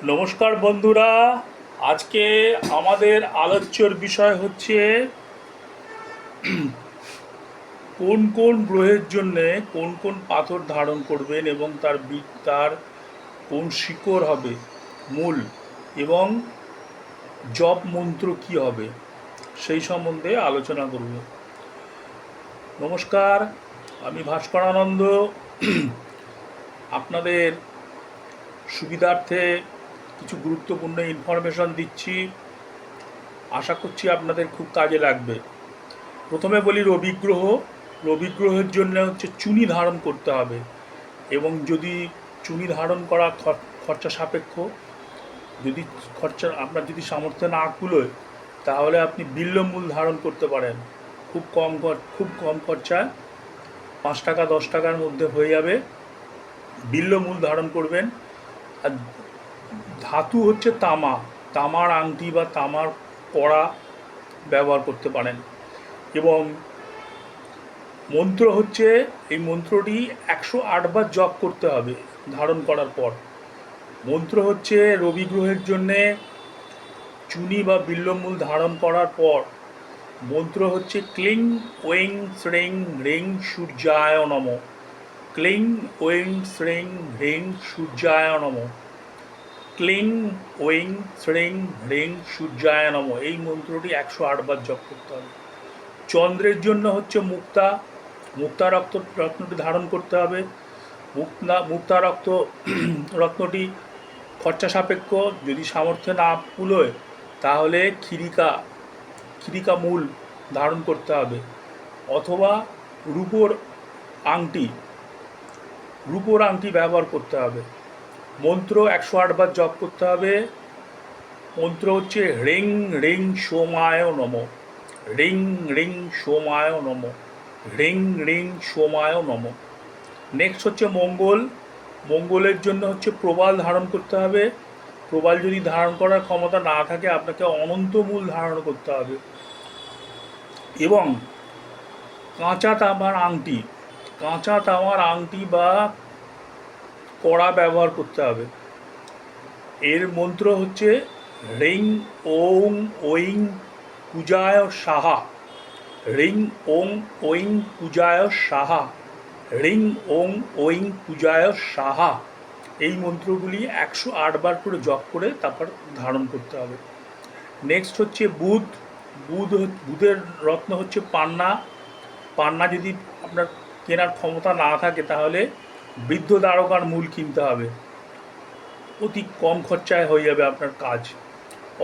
নমস্কার বন্ধুরা। আজকে আমাদের আলোচ্যর বিষয় হচ্ছে কোন কোন গ্রহের জন্যে কোন কোন পাথর ধারণ করবেন এবং তার কোন শিকড় হবে মূল, এবং জপ মন্ত্র কি হবে সেই সম্বন্ধে আলোচনা করব। নমস্কার, আমি ভাস্করানন্দ। আপনাদের সুবিধার্থে কিছু গুরুত্বপূর্ণ ইনফরমেশন দিচ্ছি, আশা করছি আপনাদের খুব কাজে লাগবে। প্রথমে বলি রবি গ্রহ। রবি গ্রহের জন্য হচ্ছে চুনি ধারণ করতে হবে, এবং যদি চুনি ধারণ করা খরচা সাপেক্ষ, যদি আপনার যদি সামর্থ্য না কুলোয়, তাহলে আপনি বিল্বমূল ধারণ করতে পারেন। খুব কম খরচায় 5 টাকা 10 টাকার মধ্যে হয়ে যাবে। বিল্বমূল ধারণ করবেন। আর ধাতু হচ্ছে তামা। তামার আংটি বা তামার কড়া ব্যবহার করতে পারেন। এবং মন্ত্র হচ্ছে, এই মন্ত্রটি 108 বার জপ করতে হবে ধারণ করার পর। মন্ত্র হচ্ছে রবি গ্রহের জন্যে চুনি বা বিল্বমূল ধারণ করার পর মন্ত্র হচ্ছে ক্লিং ওয়েং শ্রেং হ্রিং সূর্যায় নম। ক্লিং ওয়েং শ্রেং হ্রিং সূর্যায় নম। ক্লিং ওয়েং শ্রেং হ্রিং সূর্যায় নম। এই মন্ত্রটি 108 বার জপ করতে হবে। চন্দ্রের জন্য হচ্ছে মুক্তা। রত্নটি ধারণ করতে হবে। মুক্তা রত্নটি খরচা সাপেক্ষ, যদি সামর্থ্যে না কুলোয় তাহলে ক্ষিরিকা মূল ধারণ করতে হবে, অথবা রূপোর আংটি ব্যবহার করতে হবে। মন্ত্র 108 বার জপ করতে হবে। মন্ত্র হচ্ছে হ্রিং হ্রিং সোমায় নম। হ্রিং হ্রিং সোমায় নম। হ্রিং হ্রিং সোমায় নম। নেক্সট হচ্ছে মঙ্গল। মঙ্গলের জন্য হচ্ছে প্রবাল ধারণ করতে হবে। প্রবাল যদি ধারণ করার ক্ষমতা না থাকে, আপনাকে অনন্তমূল ধারণ করতে হবে। এবং কাঁচা তামার আংটি বা কড়া ব্যবহার করতে হবে। এর মন্ত্র হচ্ছে রিং ওং ওইং পূজায় সাহা। রিং ওং ওইং পূজায় সাহা। রিং ওং ওইং পূজায় সাহা। এই মন্ত্রগুলি 108 বার করে জপ করে তারপর ধারণ করতে হবে। নেক্সট হচ্ছে বুধের রত্ন হচ্ছে পান্না। পান্না যদি আপনার কেনার ক্ষমতা না থাকে, তাহলে বৃদ্ধ দ্বারকার মূল কিনতে হবে। অতি কম খরচায় হয়ে যাবে আপনার কাজ।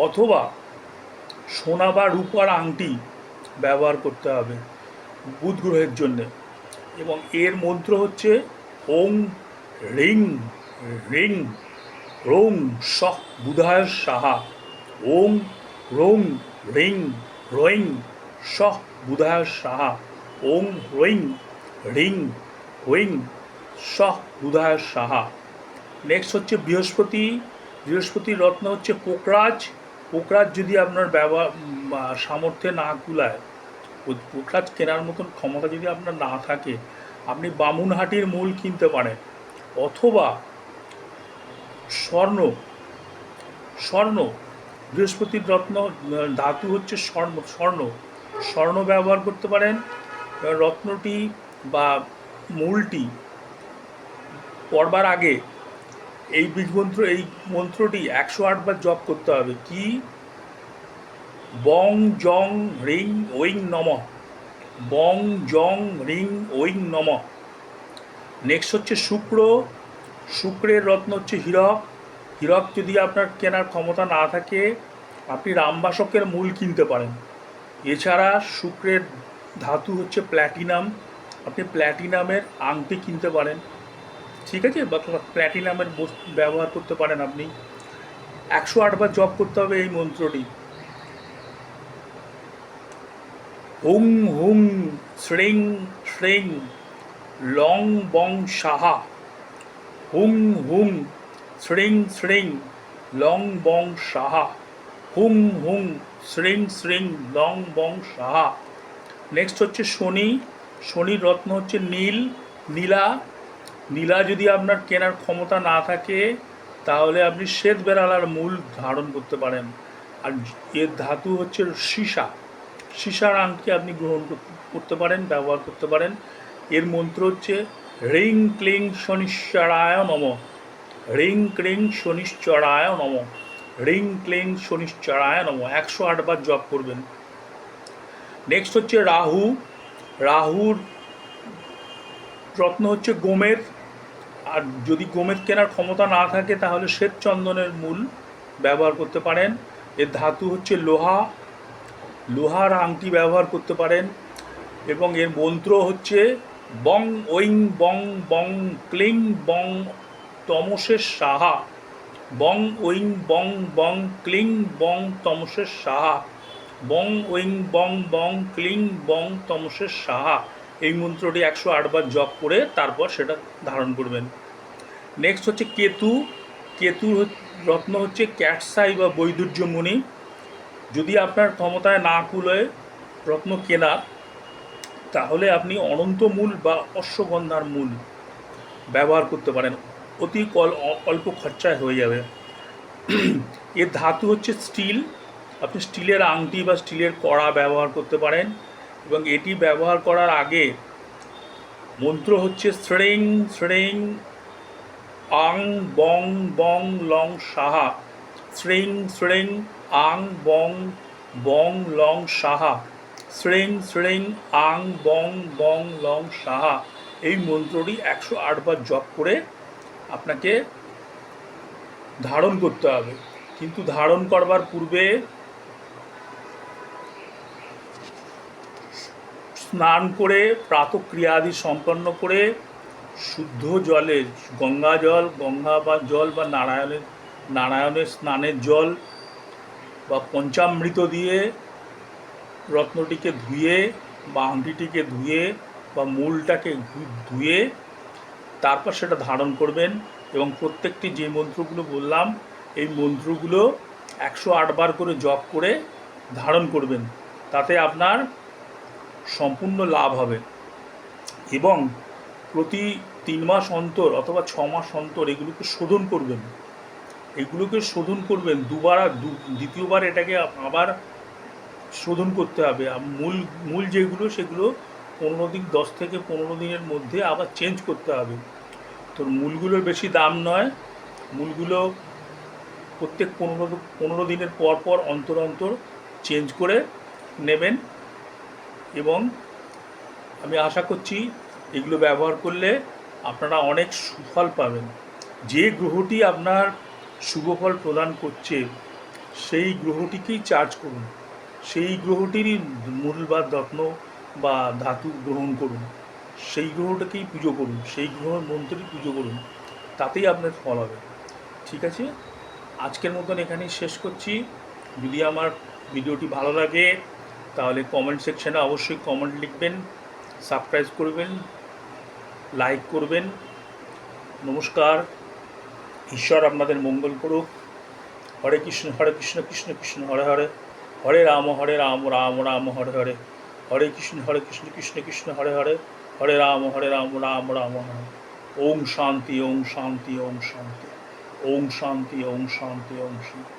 অথবা সোনা বা রূপার আংটি ব্যবহার করতে হবে বুধ গ্রহের জন্যে। এবং এর মন্ত্র হচ্ছে ওং রিং রিং রোং সহ বুধায় সাহা। ওং রোং রিং রোইং সহ বুধায় সাহা। ওং রোইং রিং রোইং সহ বুধায় সাহা। নেক্সট হচ্ছে বৃহস্পতির রত্ন হচ্ছে পোকরাজ যদি আপনার সামর্থ্যে না কুলায়, ওই পোকরাজ কেনার মতন ক্ষমতা যদি আপনার না থাকে, আপনি বামুনহাটির মূল কিনতে পারেন। অথবা স্বর্ণ বৃহস্পতির রত্ন ধাতু হচ্ছে স্বর্ণ ব্যবহার করতে পারেন। রত্নটি বা মূলটি পড়বার আগে এই মন্ত্রটি 108 বার জপ করতে হবে। কি? বং জং রিং ওইং নম। বং জং রিং ওইং নম। নেক্সট হচ্ছে শুক্রের রত্ন হচ্ছে হীরক যদি আপনার কেনার ক্ষমতা না থাকে, আপনি রামবাসকের মূল কিনতে পারেন। এছাড়া শুক্রের ধাতু হচ্ছে প্ল্যাটিনাম। আপনি প্ল্যাটিনামের আংটি কিনতে পারেন, ঠিক আছে, বা প্ল্যাটিনামের ব্যবহার করতে পারেন আপনি। 108 বার জপ করতে হবে এই মন্ত্রটি। হুং হুং শ্রেং শ্রেং লং বং সাহা। হুং হুং শ্রেং শ্রেং লং বং সাহা। হুং হুং শ্রেং শ্রেং লং বং সাহা। নেক্সট হচ্ছে শনির রত্ন হচ্ছে নীলা। যদি আপনার কেনার ক্ষমতা না থাকে, তাহলে আপনি শ্বেত বেড়ালার মূল ধারণ করতে পারেন। আর এর ধাতু হচ্ছে সীসা, সীসার আংটি আপনি গ্রহণ করতে পারেন, ব্যবহার করতে পারেন। এর মন্ত্র হচ্ছে হ্রিং ক্লিং শনিশ্চরায় নম, হ্রিং ক্লিং শনিশ্চরায় নম, হ্রিং ক্লিং শনিশ্চরায় নম, 108 বার জপ করবেন। নেক্সট হচ্ছে রাহু। রাহুর রত্ন হচ্ছে গোমেদ। আর যদি গোমেদ কেনার ক্ষমতা না থাকে তাহলে শ্বেত চন্দনের মূল ব্যবহার করতে পারেন। এর ধাতু হচ্ছে লোহা, লোহার আংটি ব্যবহার করতে পারেন। এবং এর মন্ত্র হচ্ছে বং ঐং বং বং ক্লিং বং তমসের সাহা, বং ঐং বং বং ক্লিং বং তমসের সাহা, বং ঐং বং বং ক্লিং বং তমসের সাহা। এই মন্ত্রটি 108 বার জপ করে তারপর সেটা ধারণ করবেন। নেক্সট হচ্ছে কেতু। কেতুর রত্ন হচ্ছে ক্যাটসাই বা বৈদুর্যমণি। যদি আপনার ক্ষমতায় না কুলোয় রত্ন কেনার, তাহলে আপনি অনন্ত মূল বা অশ্বগন্ধার মূল ব্যবহার করতে পারেন, অতি অল্প খরচায় হয়ে যাবে। এর ধাতু হচ্ছে স্টিল। আপনি স্টিলের আংটি বা স্টিলের কড়া ব্যবহার করতে পারেন। এবং এটি ব্যবহার করার আগে মন্ত্র হচ্ছে শ্রেং শ্রেং আং বং বং লং সাহা, শ্রেং শ্রেং আং বং বং লং সাহা, শ্রেং শ্রেং আং বং বং লং সাহা। এই মন্ত্রটি 108 বার জপ করে আপনাকে ধারণ করতে হবে। কিন্তু ধারণ করবার পূর্বে স্নান করে প্রাতঃক্রিয়াদি সম্পন্ন করে শুদ্ধ জলে, গঙ্গা জল, গঙ্গা বা জল বা নারায়ণের স্নানের জল বা পঞ্চামৃত দিয়ে রত্নটিকে ধুয়ে বা আংটিটিকে ধুয়ে বা মূলটাকে ধুয়ে তারপর সেটা ধারণ করবেন। এবং প্রত্যেকটি যে মন্ত্রগুলো বললাম এই মন্ত্রগুলো 108 বার করে জপ করে ধারণ করবেন। তাতে আপনার সম্পূর্ণ লাভ হবে। এবং প্রতি 3 মাস অন্তর অথবা 6 মাস অন্তর এগুলোকে শোধন করবেন। এগুলোকে শোধন করবেন দুবার, দ্বিতীয়বার এটাকে আবার শোধন করতে হবে। মূল যেগুলো সেগুলো 15 দিন, 10 থেকে 15 দিনের মধ্যে আবার চেঞ্জ করতে হবে। তো মূলগুলোর বেশি দাম নয়, মূলগুলো প্রত্যেক 15 দিনের পর পর অন্তর অন্তর চেঞ্জ করে নেবেন। এবং আমি আশা করছি এগুলো ব্যবহার করলে আপনারা অনেক সুফল পাবেন। যে গ্রহটি আপনার শুভফল প্রদান করছে সেই গ্রহটিকেই চার্জ করুন, সেই গ্রহটিরই মূল বা রত্ন বা ধাতু গ্রহণ করুন, সেই গ্রহটাকেই পুজো করুন, সেই গ্রহের মন্ত্রই পুজো করুন, তাতেই আপনার ফল হবে। ঠিক আছে, আজকের মতন এখানেই শেষ করছি। যদি আমার ভিডিওটি ভালো লাগে তাহলে কমেন্ট সেকশানে অবশ্যই কমেন্ট লিখবেন, সাবস্ক্রাইব করবেন, লাইক করবেন। নমস্কার, ঈশ্বর আপনাদের মঙ্গল করুক। হরে কৃষ্ণ কৃষ্ণ কৃষ্ণ হরে হরে, হরে রাম রাম রাম হরে হরে, হরে কৃষ্ণ কৃষ্ণ কৃষ্ণ হরে হরে, হরে রাম রাম রাম হরে। ওম শান্তি, ওম শান্তি, ওম শান্তি, ওম শান্তি, ওম শান্তি, ওম শান্তি।